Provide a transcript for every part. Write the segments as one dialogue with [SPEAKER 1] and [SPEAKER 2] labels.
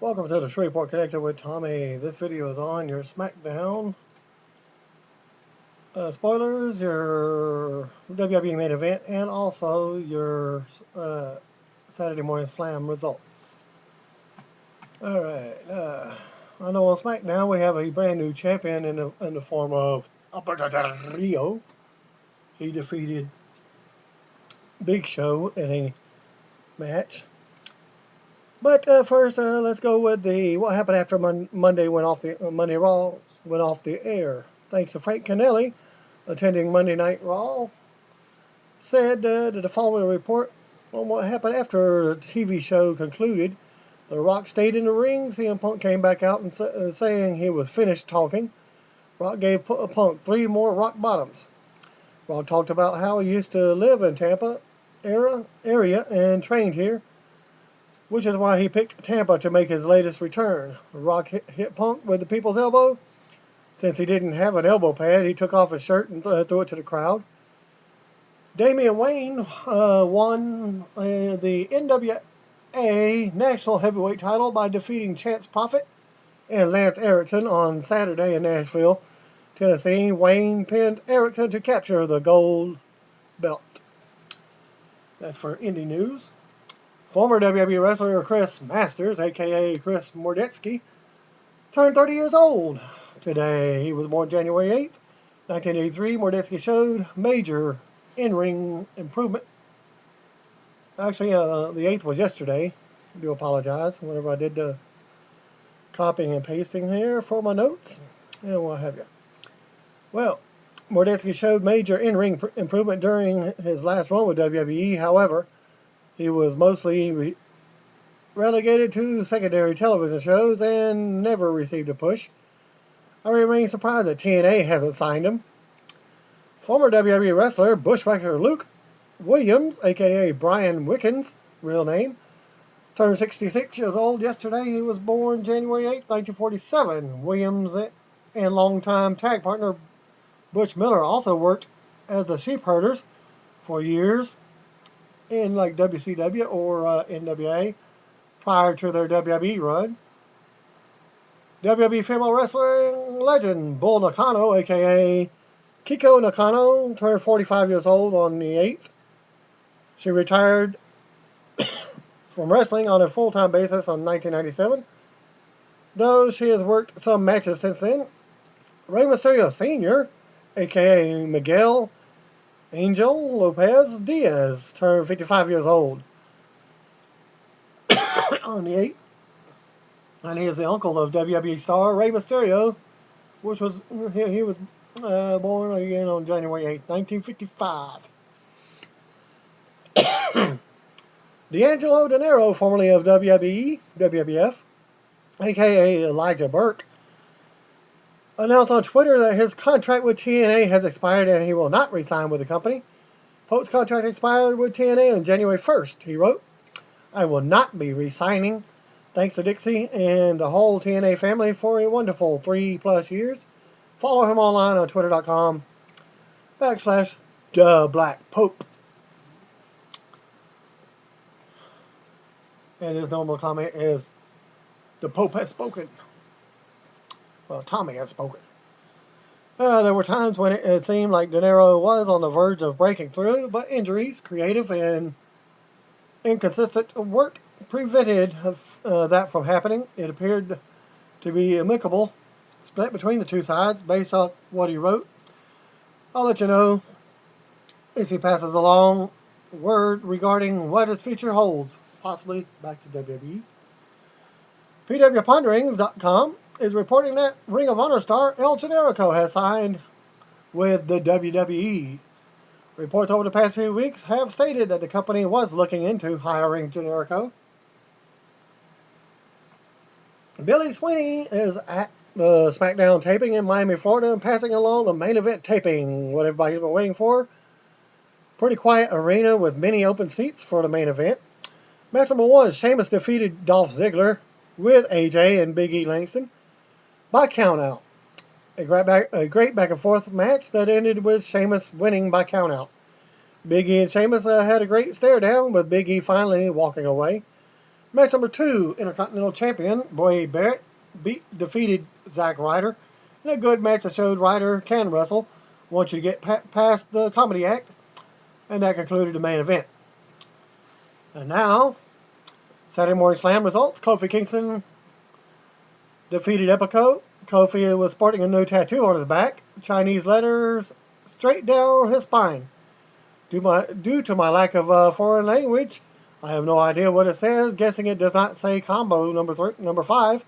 [SPEAKER 1] Welcome to the Shreveport Connected with Tommy. This video is on your SmackDown. Spoilers, your WWE main event, and also your Saturday Morning Slam results. Alright, I know on SmackDown we have a brand new champion in the form of Alberto Del Rio. He defeated Big Show in a match. But first, let's go with what happened after Monday Monday Raw went off the air. Thanks to Frank Kennelly, attending Monday Night Raw, said that the following report on what happened after the TV show concluded. The Rock stayed in the ring. CM Punk came back out and saying he was finished talking. Rock gave Punk 3 more rock bottoms. Rock talked about how he used to live in Tampa area and trained here, which is why he picked Tampa to make his latest return. Rock hit Punk with the people's elbow. Since he didn't have an elbow pad, he took off his shirt and threw it to the crowd. Damien Wayne won the NWA National Heavyweight title by defeating Chance Prophet and Lance Erickson on Saturday in Nashville, Tennessee. Wayne pinned Erickson to capture the gold belt. That's for Indie News. Former WWE wrestler Chris Masters, a.k.a. Chris Mordetsky, turned 30 years old today. He was born January 8th, 1983. Mordetsky showed major in-ring improvement. Actually, the 8th was yesterday. I do apologize whenever I did the copying and pasting here for my notes and what have you. Well, Mordetsky showed major in-ring improvement during his last run with WWE. However, he was mostly relegated to secondary television shows and never received a push. I remain surprised that TNA hasn't signed him. Former WWE wrestler Bushwhacker Luke Williams, a.k.a. Brian Wickens, real name, turned 66 years old yesterday. He was born January 8, 1947. Williams and longtime tag partner Butch Miller also worked as the Sheep Herders for years in like WCW or NWA prior to their WWE run. WWE female wrestling legend Bull Nakano, a.k.a. Kiko Nakano, turned 45 years old on the 8th. She retired from wrestling on a full-time basis in 1997, though she has worked some matches since then. Rey Mysterio Sr., a.k.a. Miguel Angel Lopez Diaz, turned 55 years old on the 8th. And he is the uncle of WWE star Rey Mysterio, which was he was born again on January 8th, 1955. D'Angelo Dinero, formerly of WWF, a.k.a. Elijah Burke, announced on Twitter that his contract with TNA has expired and he will not re-sign with the company. Polk's contract expired with TNA on January 1st. He wrote, "I will not be re-signing. Thanks to Dixie and the whole TNA family for a wonderful 3+ years. Follow him online on twitter.com/TheBlackPope." And his normal comment is, "The Pope has spoken." Well, Tommy has spoken. There were times when it seemed like Dinero was on the verge of breaking through, but injuries, creative and inconsistent work prevented that from happening. It appeared to be amicable split between the two sides based on what he wrote. I'll let you know if he passes along word regarding what his future holds, possibly back to WWE. PWPonderings.com is reporting that Ring of Honor star El Generico has signed with the WWE. Reports over the past few weeks have stated that the company was looking into hiring Generico. Billy Sweeney is at the SmackDown taping in Miami, Florida, and passing along the main event taping, what everybody's been waiting for. Pretty quiet arena with many open seats for the main event. Match number 1, Sheamus defeated Dolph Ziggler with AJ and Big E Langston by countout. A great back and forth match that ended with Sheamus winning by countout. Big E and Sheamus had a great stare down, with Big E finally walking away. Match number 2, Intercontinental Champion Boy Barrett defeated Zack Ryder in a good match that showed Ryder can wrestle once you get past the comedy act, and that concluded the main event. And now, Saturday Morning Slam results. Kofi Kingston defeated Epico. Kofi was sporting a new tattoo on his back, Chinese letters straight down his spine. Due to my lack of foreign language, I have no idea what it says, guessing it does not say combo number 5.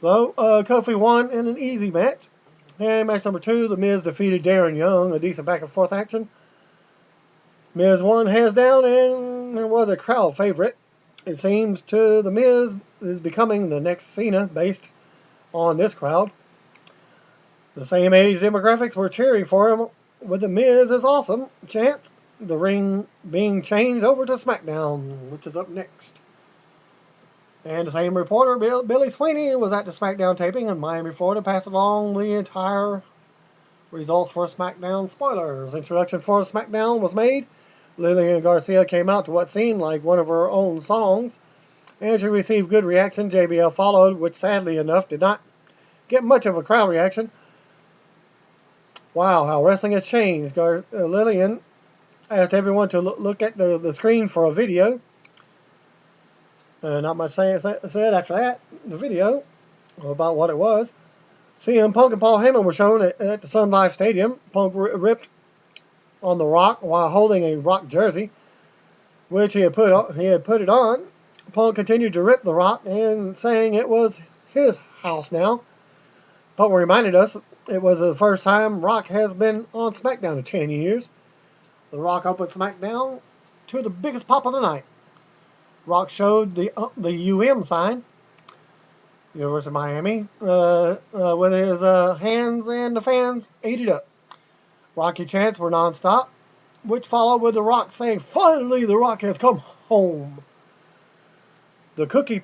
[SPEAKER 1] Though Kofi won in an easy match. And match number 2, The Miz defeated Darren Young, a decent back and forth action. Miz won hands down and was a crowd favorite. It seems The Miz is becoming the next Cena based on this crowd. The same age demographics were cheering for him with The Miz is awesome chants. The ring being changed over to SmackDown, which is up next. And the same reporter, Billy Sweeney, was at the SmackDown taping in Miami, Florida, passed along the entire results for SmackDown spoilers. Introduction for SmackDown was made. Lillian Garcia came out to what seemed like one of her own songs, and she received good reaction. JBL followed, which sadly enough did not get much of a crowd reaction. Wow, how wrestling has changed. Lillian asked everyone to look at the screen for a video. Not much said after that. The video about what it was. CM Punk and Paul Heyman were shown at the Sun Life Stadium. Punk ripped on The Rock while holding a Rock jersey, which he had put it on. Punk continued to rip The Rock and saying it was his house now. Punk reminded us it was the first time Rock has been on SmackDown in 10 years. The Rock opened SmackDown to the biggest pop of the night. Rock showed the sign, University of Miami, with his hands, and the fans ate it up. Rocky chants were nonstop, which followed with The Rock saying, "Finally, The Rock has come home." The Cookie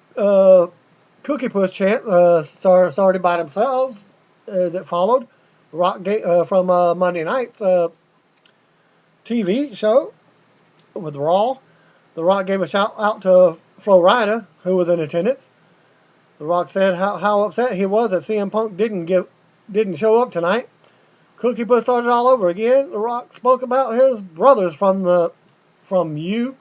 [SPEAKER 1] Puss chant started by themselves as it followed. Rock from Monday night's TV show with Raw. The Rock gave a shout out to Flo Rida, who was in attendance. The Rock said how upset he was that CM Punk didn't show up tonight. Cookie Puss started all over again. The Rock spoke about his brothers from you,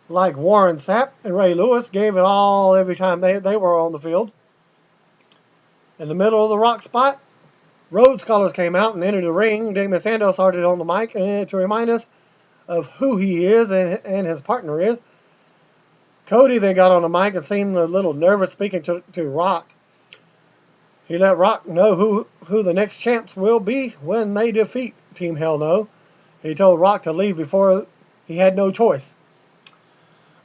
[SPEAKER 1] like Warren Sapp and Ray Lewis, gave it all every time they were on the field. In the middle of the Rock spot, Rhodes Scholars came out and entered the ring. Damien Sandow started on the mic to remind us of who he is and his partner is. Cody then got on the mic and seemed a little nervous speaking to Rock. He let Rock know who the next champs will be when they defeat Team Hell No. He told Rock to leave before he had no choice.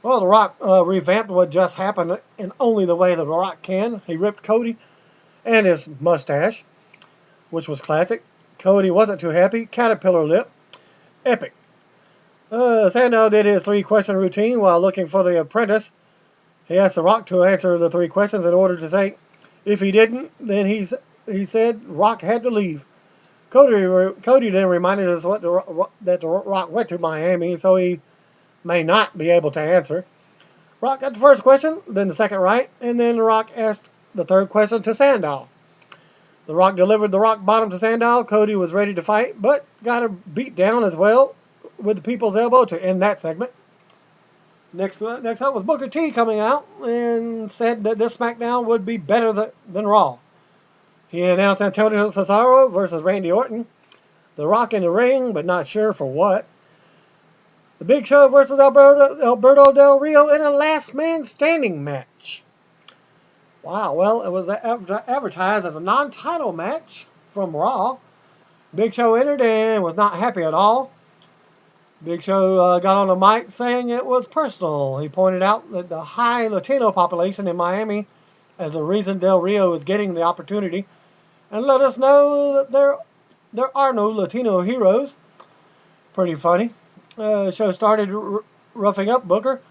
[SPEAKER 1] Well, The Rock revamped what just happened in only the way The Rock can. He ripped Cody and his mustache, which was classic. Cody wasn't too happy. Caterpillar lip. Epic. Sandow did his 3-question routine while looking for the apprentice. He asked The Rock to answer the 3 questions in order to say, if he didn't, then he said Rock had to leave. Cody then reminded us that The Rock went to Miami, so he may not be able to answer. Rock got the first question, then the second right, and then The Rock asked the 3rd question to Sandow. The Rock delivered the rock bottom to Sandow. Cody was ready to fight, but got a beat down as well with the people's elbow to end that segment. Next up was Booker T coming out and said that this SmackDown would be better than Raw. He announced Antonio Cesaro versus Randy Orton. The Rock in the ring, but not sure for what. The Big Show versus Alberto Del Rio in a last man standing match. Wow, well, it was advertised as a non-title match from Raw. Big Show entered and was not happy at all. Big Show got on the mic saying it was personal. He pointed out that the high Latino population in Miami as the reason Del Rio is getting the opportunity, and let us know that there are no Latino heroes. Pretty funny. Show started roughing up Booker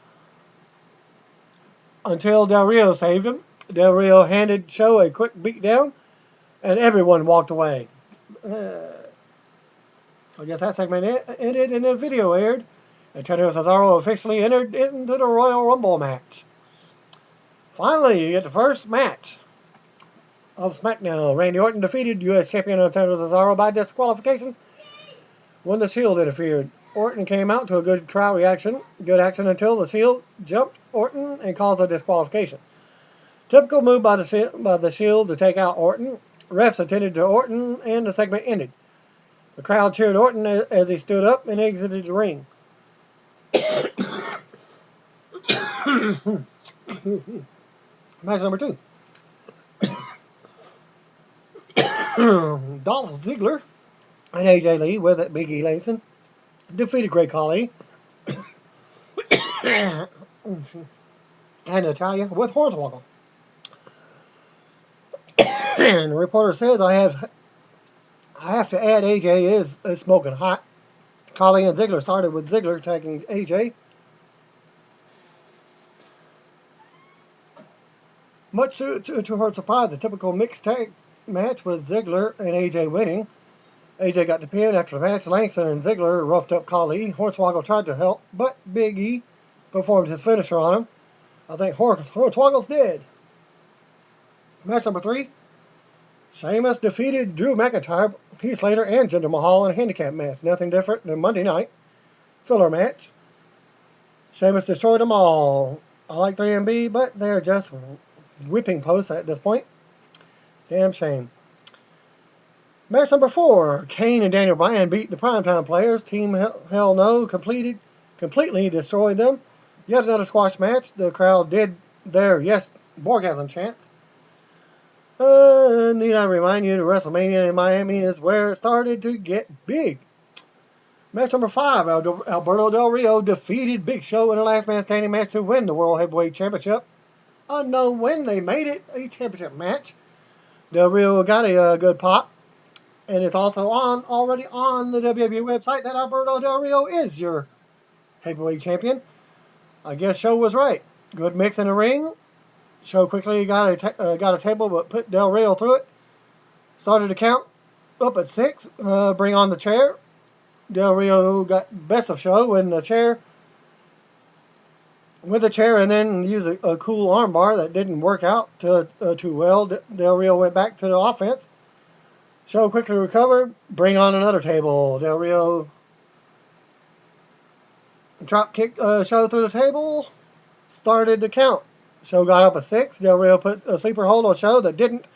[SPEAKER 1] until Del Rio saved him. Del Rio handed Show a quick beat down, and everyone walked away. I guess that segment ended and the video aired. Antonio Cesaro officially entered into the Royal Rumble match. Finally, you get the first match of SmackDown. Randy Orton defeated U.S. Champion Antonio Cesaro by disqualification when the Shield interfered. Orton came out to a good crowd reaction, good action until the Shield jumped Orton and caused a disqualification. Typical move by the Shield to take out Orton. Refs attended to Orton and the segment ended. The crowd cheered Orton as he stood up and exited the ring. Match number 2. Dolph Ziggler and AJ Lee with Big E Lason defeated Great Khali and Natalya with Hornswoggle. And the reporter says, I have to add AJ is smoking hot. Khali and Ziggler started with Ziggler tagging AJ. Much to her surprise, the typical mixed tag match was Ziggler and AJ winning. AJ got the pin after the match. Langston and Ziggler roughed up Khali. Hornswoggle tried to help, but Big E performed his finisher on him. I think Hornswoggle's dead. Match number 3. Sheamus defeated Drew McIntyre, Heath Slater, and Jinder Mahal in a handicap match. Nothing different than Monday night filler match. Sheamus destroyed them all. I like 3MB, but they're just whipping posts at this point. Damn shame. Match number 4. Kane and Daniel Bryan beat the Primetime Players. Team Hell No completely destroyed them. Yet another squash match. The crowd did their yes Borgasm chants. Need I remind you that WrestleMania in Miami is where it started to get big. Match number 5. Alberto Del Rio defeated Big Show in a last man standing match to win the World Heavyweight Championship. Unknown when they made it a championship match. Del Rio got a good pop. And it's also already on the WWE website that Alberto Del Rio is your heavyweight champion. I guess Show was right. Good mix in the ring. Show quickly got a table, but put Del Rio through it. Started to count up at 6. Bring on the chair. Del Rio got best of Show with the chair, and then used a cool armbar that didn't work out too well. Del Rio went back to the offense. Show quickly recovered. Bring on another table. Del Rio drop kicked Show through the table. Started to count. Show got up at 6. Del Rio put a sleeper hold on Show that didn't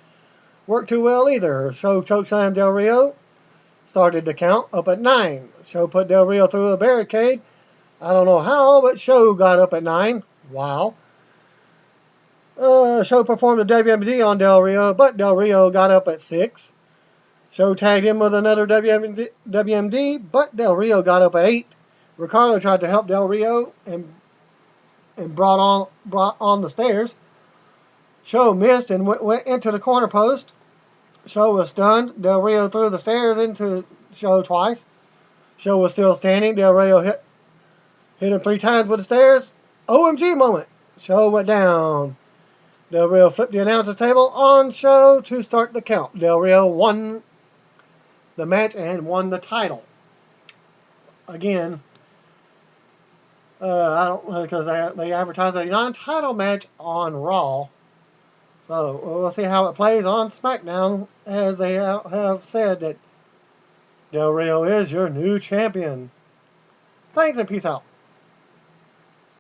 [SPEAKER 1] work too well either. Show chokeslammed Del Rio. Started to count up at 9. Show put Del Rio through a barricade. I don't know how, but Show got up at 9. Wow. Show performed a WMD on Del Rio, but Del Rio got up at 6. Show tagged him with another WMD, but Del Rio got up at 8. Ricardo tried to help Del Rio and brought on the stairs. Show missed and went into the corner post. Show was stunned. Del Rio threw the stairs into Show twice. Show was still standing. Del Rio hit him 3 times with the stairs. OMG moment. Show went down. Del Rio flipped the announcer's table on Show to start the count. Del Rio won the match and won the title. Again, I don't because they advertised a non-title match on Raw. So we'll see how it plays on SmackDown, as they have said that Del Rio is your new champion. Thanks and peace out.